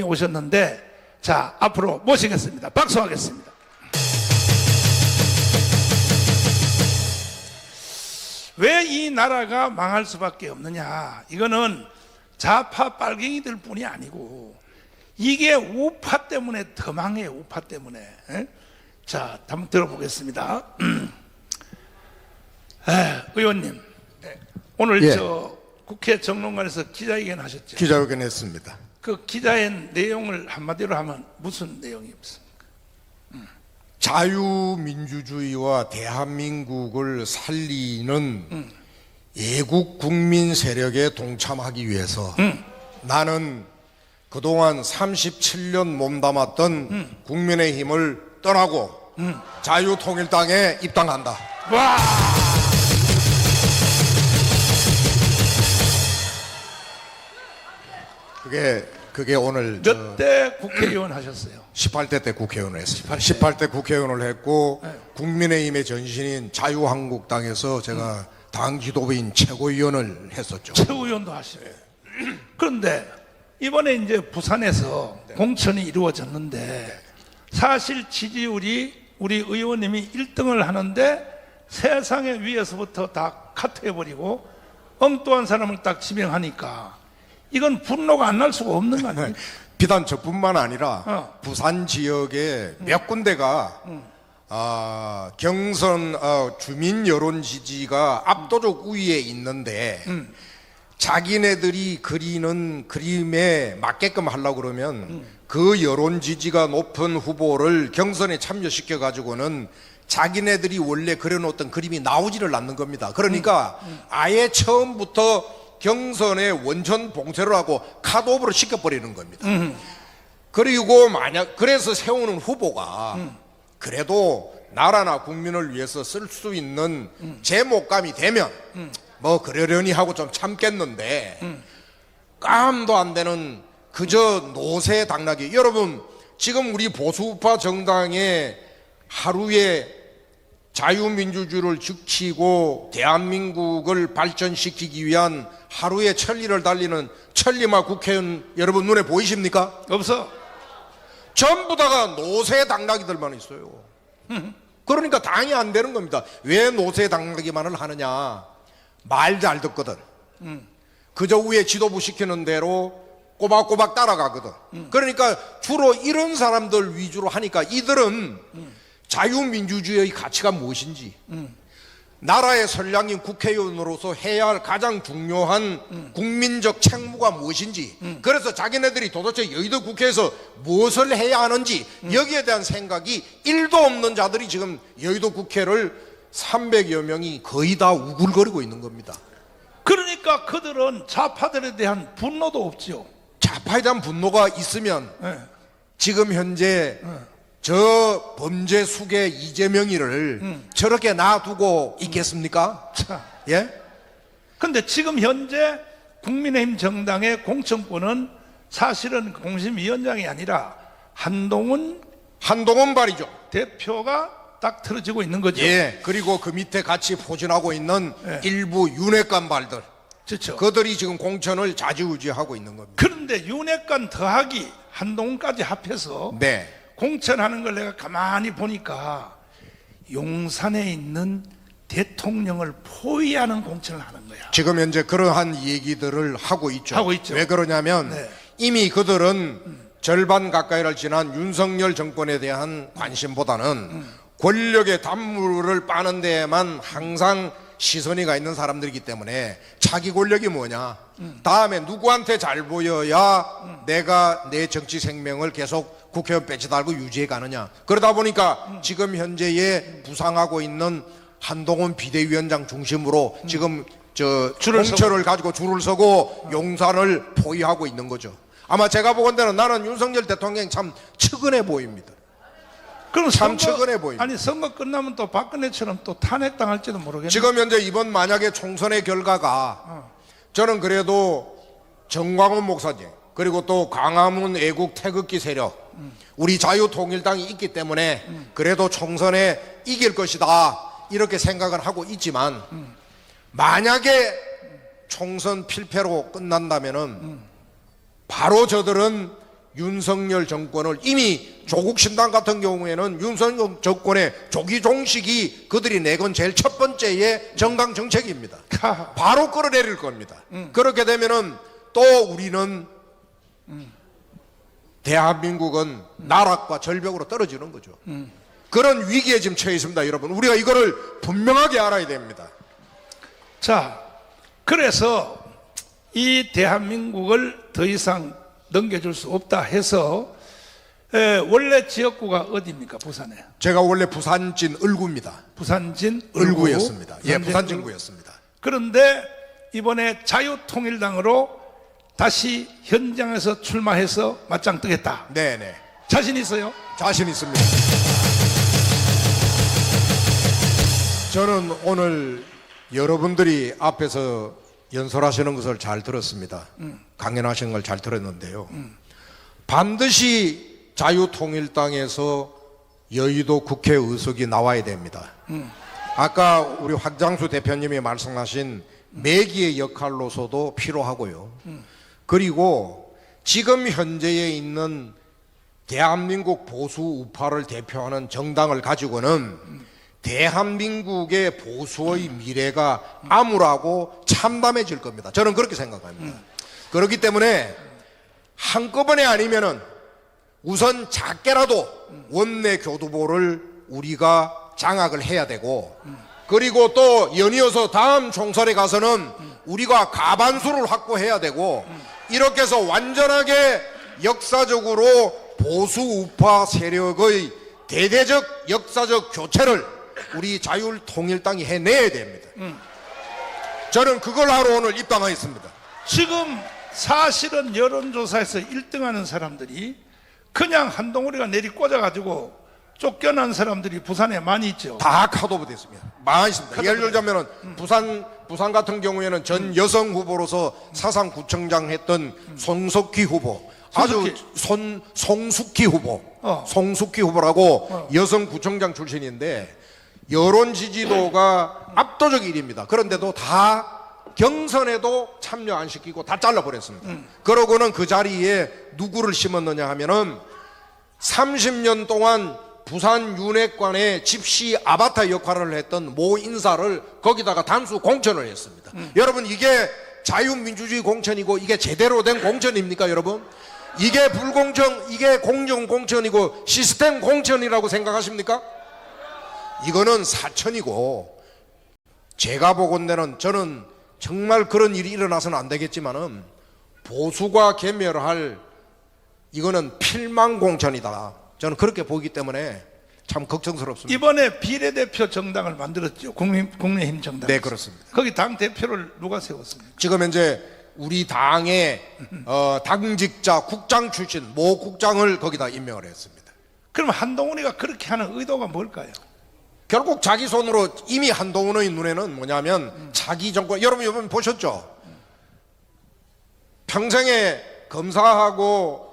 오셨는데, 자, 앞으로 모시겠습니다. 박수하겠습니다. 왜 이 나라가 망할 수밖에 없느냐? 이거는 좌파 빨갱이들 뿐이 아니고 이게 우파 때문에 더 망해요. 우파 때문에. 에? 자, 한번 들어보겠습니다. 의원님, 오늘 예. 저 국회 정론관에서 기자회견 하셨죠? 기자회견 했습니다. 그 기자의 내용을 한마디로 하면 무슨 내용이 없습니까? 자유민주주의와 대한민국을 살리는 애국 국민 세력에 동참하기 위해서 나는 그동안 37년 몸담았던 국민의힘을 떠나고 자유통일당에 입당한다. 와! 그게 오늘 몇 대 국회의원 하셨어요? 18대 때 국회의원을 했습니다. 18대 국회의원을 했고 국민의힘의 전신인 자유한국당에서 제가 당 지도부인 최고위원을 했었죠. 최고위원도 하시고. 그런데 이번에 이제 부산에서 공천이 이루어졌는데 사실 지지율이 우리 의원님이 1등을 하는데 세상의 위에서부터 다 카트해버리고 엉뚱한 사람을 딱 지명하니까 이건 분노가 안 날 수가 없는 거 아닙니까? 비단 저뿐만 아니라 부산 지역에 몇 군데가 경선 주민 여론 지지가 압도적 우위에 있는데 자기네들이 그리는 그림에 맞게끔 하려고 그러면 그 여론 지지가 높은 후보를 경선에 참여시켜 가지고는 자기네들이 원래 그려놓았던 그림이 나오지를 않는 겁니다. 그러니까 아예 처음부터 경선에 원천 봉쇄를 하고 컷오프를 시켜버리는 겁니다. 그리고 그래서 세우는 후보가 그래도 나라나 국민을 위해서 쓸 수 있는 제목감이 되면 뭐 그러려니 하고 좀 참겠는데 깜도 안 되는 그저 노세 당나귀. 여러분 지금 우리 보수우파 정당의 하루에 자유민주주의를 지키고 대한민국을 발전시키기 위한 하루의 천리를 달리는 천리마 국회의원 여러분 눈에 보이십니까? 없어. 전부 다가 노세 당나귀들만 있어요. 그러니까 당이 안 되는 겁니다. 왜 노세 당나귀만을 하느냐? 말 잘 듣거든. 그저 위에 지도부 시키는 대로 꼬박꼬박 따라가거든. 그러니까 주로 이런 사람들 위주로 하니까 이들은 자유민주주의의 가치가 무엇인지 나라의 선량인 국회의원으로서 해야 할 가장 중요한 국민적 책무가 무엇인지 그래서 자기네들이 도대체 여의도 국회에서 무엇을 해야 하는지 여기에 대한 생각이 1도 없는 자들이 지금 여의도 국회를 300여 명이 거의 다 우글거리고 있는 겁니다. 그러니까 그들은 좌파들에 대한 분노도 없죠. 좌파에 대한 분노가 있으면 네. 지금 현재 저 범죄 수괴 이재명이를 저렇게 놔두고 있겠습니까? 자. 예? 근데 지금 현재 국민의힘 정당의 공천권은 사실은 공심위원장이 아니라 한동훈 발이죠. 대표가 딱 틀어지고 있는 거죠. 예. 그리고 그 밑에 같이 포진하고 있는 일부 윤핵관 발들. 그렇죠. 그들이 지금 공천을 좌지우지하고 있는 겁니다. 그런데 윤핵관 더하기 한동훈까지 합해서 네. 공천하는 걸 내가 가만히 보니까 용산에 있는 대통령을 포위하는 공천을 하는 거야. 지금 현재 그러한 얘기들을 하고 있죠. 하고 있죠. 왜 그러냐면 네. 이미 그들은 절반 가까이를 지난 윤석열 정권에 대한 관심보다는 권력의 단물을 빠는 데에만 항상 시선이 가 있는 사람들이기 때문에 자기 권력이 뭐냐, 다음에 누구한테 잘 보여야 내가 내 정치 생명을 계속 국회의원 배치 달고 유지해 가느냐. 그러다 보니까 지금 현재에 부상하고 있는 한동훈 비대위원장 중심으로 지금 공천을 가지고 줄을 서고 용산을 포위하고 있는 거죠. 아마 제가 보건대는 나는 윤석열 대통령이 참 측은해 보입니다. 그럼 참 측은해 보입니다. 아니 선거 끝나면 또 박근혜처럼 또 탄핵당할지도 모르겠네. 지금 현재 이번 만약에 총선의 결과가 저는 그래도 정광훈 목사님 그리고 또 광화문 애국 태극기 세력 우리 자유통일당이 있기 때문에 그래도 총선에 이길 것이다 이렇게 생각을 하고 있지만 만약에 총선 필패로 끝난다면은 바로 저들은 윤석열 정권을 이미 조국 신당 같은 경우에는 윤석열 정권의 조기 종식이 그들이 내건 제일 첫 번째의 정강 정책입니다. 바로 끌어내릴 겁니다. 그렇게 되면은 또 우리는 대한민국은 나락과 절벽으로 떨어지는 거죠. 그런 위기에 지금 처해 있습니다, 여러분. 우리가 이거를 분명하게 알아야 됩니다. 자, 그래서 이 대한민국을 더 이상 넘겨줄 수 없다 해서 원래 지역구가 어디입니까? 부산에. 제가 원래 부산진 을구입니다. 부산진 을구였습니다. 예, 부산진 부산진구였습니다. 그런데 이번에 자유통일당으로 다시 현장에서 출마해서 맞짱 뜨겠다. 네네. 자신 있어요? 자신 있습니다. 저는 오늘 여러분들이 앞에서 연설하시는 것을 잘 들었습니다. 강연하시는 걸 잘 들었는데요. 반드시 자유통일당에서 여의도 국회 의석이 나와야 됩니다. 아까 우리 황장수 대표님이 말씀하신 매기의 역할로서도 필요하고요. 그리고 지금 현재에 있는 대한민국 보수 우파를 대표하는 정당을 가지고는 대한민국의 보수의 미래가 암울하고 참담해질 겁니다. 저는 그렇게 생각합니다. 그렇기 때문에 한꺼번에 아니면은 우선 작게라도 원내 교두보를 우리가 장악을 해야 되고, 그리고 또 연이어서 다음 총선에 가서는 우리가 과반수를 확보해야 되고, 이렇게 해서 완전하게 역사적으로 보수 우파 세력의 대대적 역사적 교체를 우리 자유통일당이 해내야 됩니다. 저는 그걸 하러 오늘 입당하였습니다. 지금 사실은 여론조사에서 1등하는 사람들이 그냥 한동훈이가 내리 꽂아가지고 쫓겨난 사람들이 부산에 많이 있죠. 다 컷오프 됐습니다. 많이 있습니다. 예를 들자면 부산 같은 경우에는 전 여성 후보로서 사상구청장 했던 송석희 후보, 아주 송숙희 후보, 송숙희 후보라고 여성 구청장 출신인데 여론 지지도가 압도적 1위입니다. 그런데도 다 경선에도 참여 안 시키고 다 잘라버렸습니다. 그러고는 그 자리에 누구를 심었느냐 하면은 30년 동안 부산 윤회관의 집시 아바타 역할을 했던 모 인사를 거기다가 단수 공천을 했습니다. 여러분, 이게 자유민주주의 공천이고 이게 제대로 된 공천입니까, 여러분? 이게 불공정, 이게 공정 공천이고 시스템 공천이라고 생각하십니까? 이거는 사천이고, 제가 보건대는 저는 정말 그런 일이 일어나서는 안 되겠지만은 보수가 개멸할 이거는 필망공천이다. 저는 그렇게 보기 때문에 참 걱정스럽습니다. 이번에 비례대표 정당을 만들었죠. 국민의힘 정당. 네, 그렇습니다. 거기 당 대표를 누가 세웠습니까? 지금 현재 우리 당의 당직자 국장 출신 모 국장을 거기다 임명을 했습니다. 그럼 한동훈이가 그렇게 하는 의도가 뭘까요? 결국 자기 손으로, 이미 한동훈의 눈에는 뭐냐면 자기 정권, 여러분 이번 보셨죠? 평생에 검사하고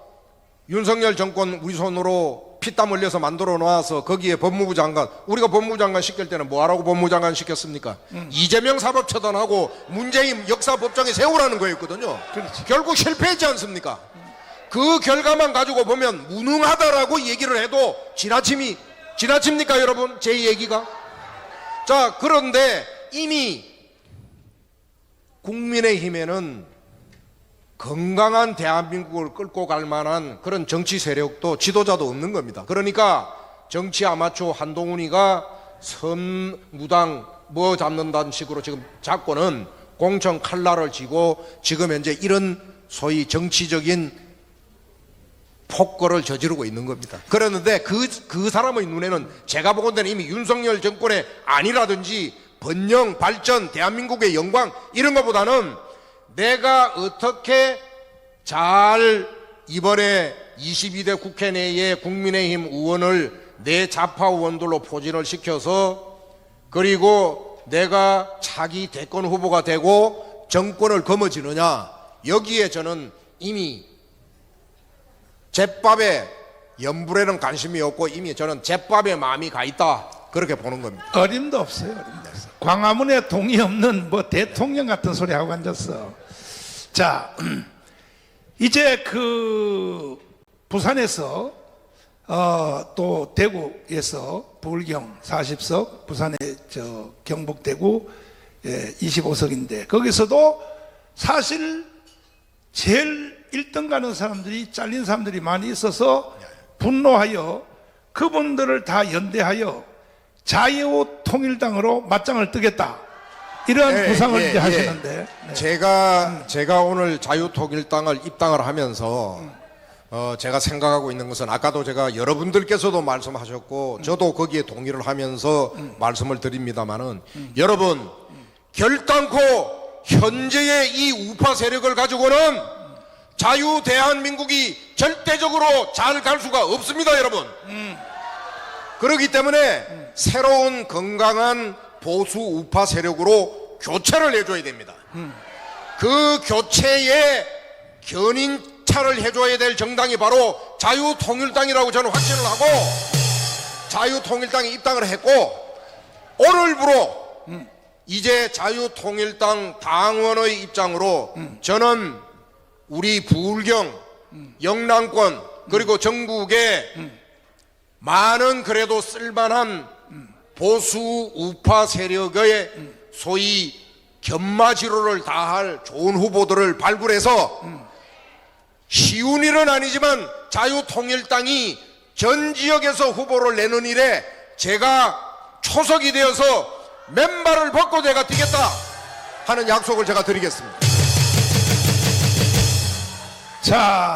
윤석열 정권 우리 손으로 피땀 흘려서 만들어 놓아서 거기에 법무부 장관, 우리가 법무부 장관 시킬 때는 뭐하라고 법무부 장관 시켰습니까? 이재명 사법처단하고 문재인 역사법정에 세우라는 거였거든요. 그렇지. 결국 실패했지 않습니까? 그 결과만 가지고 보면 무능하다라고 얘기를 해도 지나칩니까, 여러분? 제 얘기가? 자, 그런데 이미 국민의힘에는 건강한 대한민국을 끌고 갈 만한 그런 정치 세력도 지도자도 없는 겁니다. 그러니까 정치 아마추어 한동훈이가 선무당 뭐 잡는다는 식으로 지금 잡고는 공천 칼날을 쥐고 지금 현재 이런 소위 정치적인 폭거를 저지르고 있는 겁니다. 그러는데 그 사람의 눈에는 제가 보건대는 이미 윤석열 정권의 안이라든지 번영, 발전, 대한민국의 영광 이런 것보다는 내가 어떻게 잘 이번에 22대 국회 내에 국민의힘 의원을 내 좌파 의원들로 포진을 시켜서, 그리고 내가 차기 대권 후보가 되고 정권을 거머쥐느냐, 여기에 저는 이미 제밥에 연불에는 관심이 없고 이미 저는 제밥에 마음이 가 있다, 그렇게 보는 겁니다. 어림도 없어요. 어림도 없어. 광화문에 동의 없는 뭐 대통령 같은 소리 하고 앉았어. 자, 이제 그 부산에서 또 대구에서 부울경 40석, 부산의 경북대구 25석인데 거기서도 사실 제일 1등 가는 사람들이 잘린 사람들이 많이 있어서 분노하여 그분들을 다 연대하여 자유통일당으로 맞짱을 뜨겠다 이런 구상을 이제 하시는데 네. 제가 오늘 자유통일당을 입당을 하면서 제가 생각하고 있는 것은 아까도 제가 여러분들께서도 말씀하셨고 저도 거기에 동의를 하면서 말씀을 드립니다마는 여러분 결단코 현재의 이 우파 세력을 가지고는 자유 대한민국이 절대적으로 잘 갈 수가 없습니다, 여러분. 그렇기 때문에 새로운 건강한 보수 우파 세력으로 교체를 해줘야 됩니다. 그 교체에 견인차를 해줘야 될 정당이 바로 자유통일당이라고 저는 확신을 하고 자유통일당에 입당을 했고 오늘부로 이제 자유통일당 당원의 입장으로 저는 우리 부울경, 영남권 그리고 전국에 많은 그래도 쓸만한 보수 우파 세력의 소위 견마지로를 다할 좋은 후보들을 발굴해서 쉬운 일은 아니지만 자유통일당이 전 지역에서 후보를 내는 일에 제가 초석이 되어서 맨발을 벗고 내가 뛰겠다 하는 약속을 제가 드리겠습니다. 자.